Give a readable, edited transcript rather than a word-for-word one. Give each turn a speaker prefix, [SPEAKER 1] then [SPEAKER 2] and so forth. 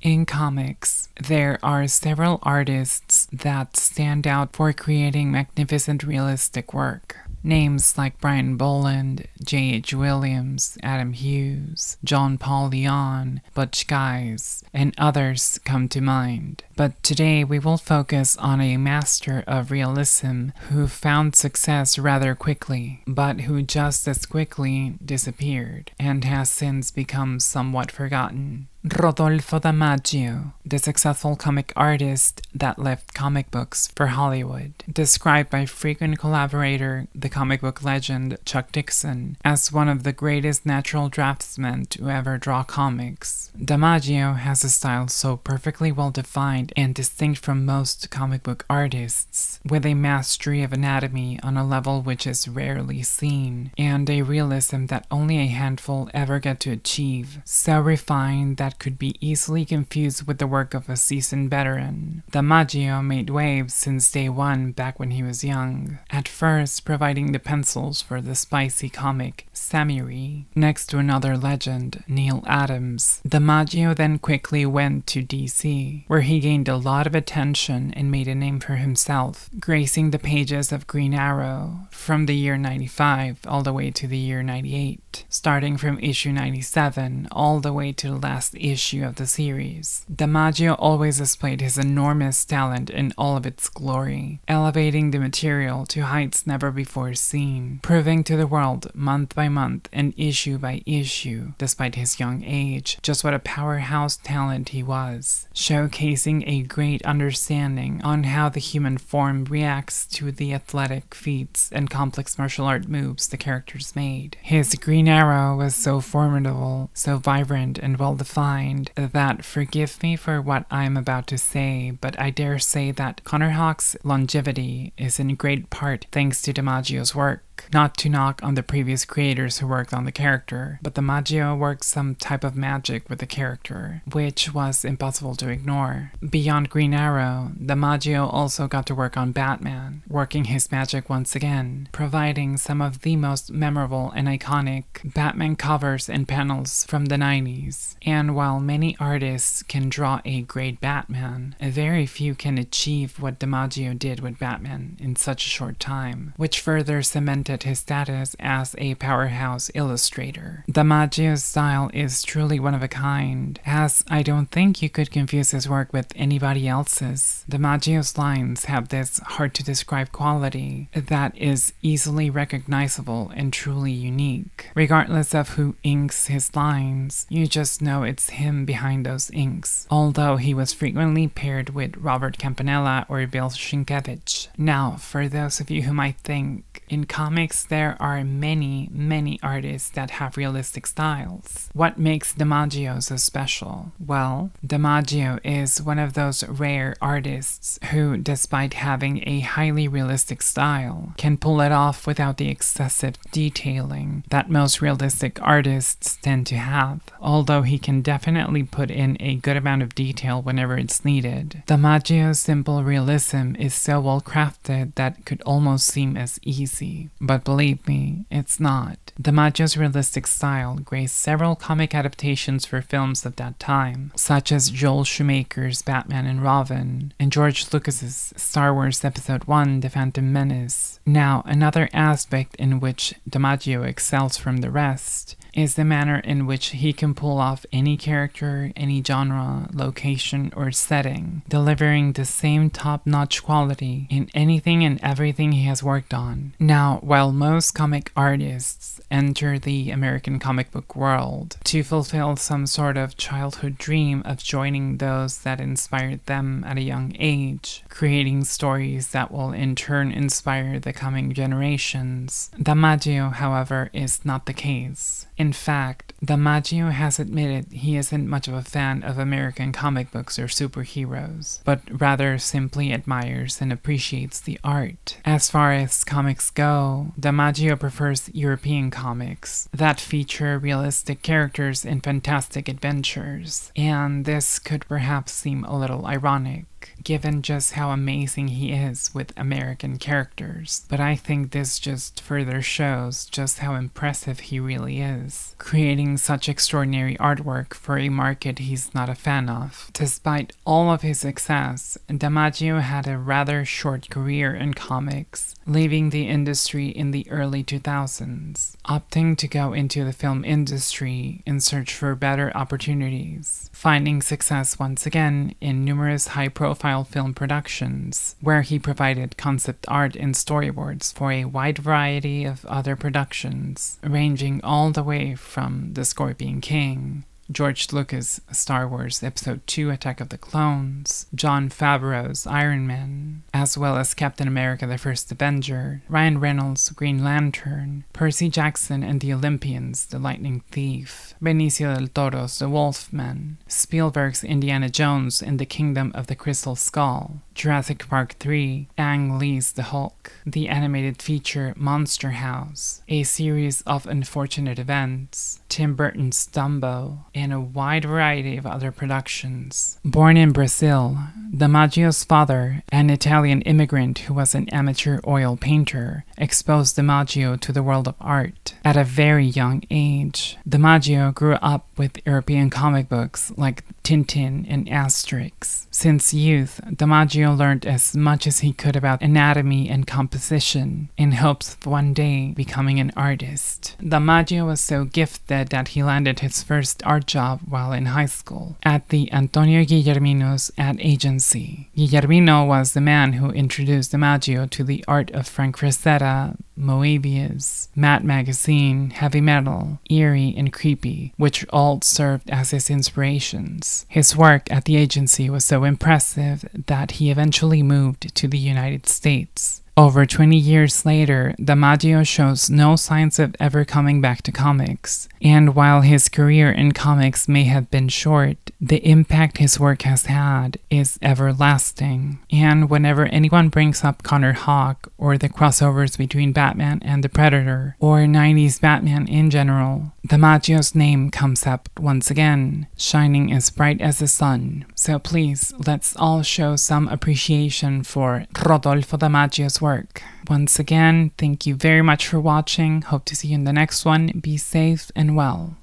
[SPEAKER 1] In comics, there are several artists that stand out for creating magnificent realistic work. Names like Brian Boland, J.H. Williams, Adam Hughes, John Paul Leon, Butch Guice, and others come to mind. But today we will focus on a master of realism who found success rather quickly, but who just as quickly disappeared, and has since become somewhat forgotten. Rodolfo D, the successful comic artist that left comic books for Hollywood, described by frequent collaborator, the comic book legend Chuck Dixon, as one of the greatest natural draftsmen to ever draw comics. DiMaggio has a style so perfectly well defined and distinct from most comic book artists, with a mastery of anatomy on a level which is rarely seen, and a realism that only a handful ever get to achieve, so refined that could be easily confused with the work of a seasoned veteran. DiMaggio made waves since day one back when he was young, at first providing the pencils for the spicy comic Samurai, next to another legend, Neil Adams. DiMaggio then quickly went to DC, where he gained a lot of attention and made a name for himself, gracing the pages of Green Arrow from the year 95 all the way to the year 98, starting from issue 97 all the way to the last issue of the series. DiMaggio always displayed his enormous talent in all of its glory, elevating the material to heights never before seen, proving to the world month by month and issue by issue, despite his young age, just what a powerhouse talent he was, showcasing a great understanding on how the human form reacts to the athletic feats and complex martial art moves the characters made. His Green Arrow was so formidable, so vibrant and well defined that, forgive me for what I'm about to say, but I dare say that Connor Hawke's longevity is in great part thanks to DiMaggio's work. Not to knock on the previous creators who worked on the character, but DiMaggio worked some type of magic with the character, which was impossible to ignore. Beyond Green Arrow, DiMaggio also got to work on Batman, working his magic once again, providing some of the most memorable and iconic Batman covers and panels from the 90s. And while many artists can draw a great Batman, very few can achieve what DiMaggio did with Batman in such a short time, which further cemented his status as a powerhouse illustrator. DiMaggio's style is truly one of a kind, as I don't think you could confuse his work with anybody else's. DiMaggio's lines have this hard-to-describe quality that is easily recognizable and truly unique. Regardless of who inks his lines, you just know it's him behind those inks, although he was frequently paired with Robert Campanella or Bill Sienkiewicz. Now, for those of you who might think, in comics there are many artists that have realistic styles. What makes DiMaggio so special? Well, DiMaggio is one of those rare artists who, despite having a highly realistic style, can pull it off without the excessive detailing that most realistic artists tend to have, although he can definitely put in a good amount of detail whenever it's needed. DiMaggio's simple realism is so well crafted that it could almost seem as easy. But believe me, it's not. DiMaggio's realistic style graced several comic adaptations for films of that time, such as Joel Schumacher's Batman and Robin, and George Lucas's Star Wars Episode 1, The Phantom Menace. Now, another aspect in which DiMaggio excels from the rest is the manner in which he can pull off any character, any genre, location, or setting, delivering the same top-notch quality in anything and everything he has worked on. Now, while most comic artists enter the American comic book world to fulfill some sort of childhood dream of joining those that inspired them at a young age, creating stories that will in turn inspire the coming generations, DiMaggio, however, is not the case. In fact, DiMaggio has admitted he isn't much of a fan of American comic books or superheroes, but rather simply admires and appreciates the art. As far as comics go, DiMaggio prefers European comics that feature realistic characters and fantastic adventures, and this could perhaps seem a little ironic. work, given just how amazing he is with American characters. But I think this just further shows just how impressive he really is, creating such extraordinary artwork for a market he's not a fan of. Despite all of his success, DiMaggio had a rather short career in comics, leaving the industry in the early 2000s, opting to go into the film industry in search for better opportunities, finding success once again in numerous high-profile film productions, where he provided concept art and storyboards for a wide variety of other productions, ranging all the way from The Scorpion King, George Lucas' Star Wars Episode II Attack of the Clones, Jon Favreau's Iron Man, as well as Captain America the First Avenger, Ryan Reynolds' Green Lantern, Percy Jackson and the Olympians' The Lightning Thief, Benicio del Toro's The Wolfman, Spielberg's Indiana Jones and the Kingdom of the Crystal Skull, Jurassic Park 3, Ang Lee's The Hulk, the animated feature Monster House, a series of unfortunate events, Tim Burton's Dumbo, and a wide variety of other productions. Born in Brazil, DiMaggio's father, an Italian immigrant who was an amateur oil painter, exposed DiMaggio to the world of art at a very young age. DiMaggio grew up with European comic books like Tintin and Asterix. Since youth, DiMaggio learned as much as he could about anatomy and composition in hopes of one day becoming an artist. DiMaggio was so gifted that he landed his first art job while in high school at the Antonio Guillermino's ad agency. Guillermino was the man who introduced DiMaggio to the art of Frank Frazetta, Moebius, Mad Magazine, Heavy Metal, Eerie, and Creepy, which all served as his inspirations. His work at the agency was so impressive that he eventually moved to the United States. Over 20 years later, DiMaggio shows no signs of ever coming back to comics, and while his career in comics may have been short, the impact his work has had is everlasting. And whenever anyone brings up Connor Hawke, or the crossovers between Batman and the Predator, or 90s Batman in general, DiMaggio's name comes up once again, shining as bright as the sun. So please, let's all show some appreciation for Rodolfo DiMaggio's work. Once again, thank you very much for watching. Hope to see you in the next one. Be safe and well.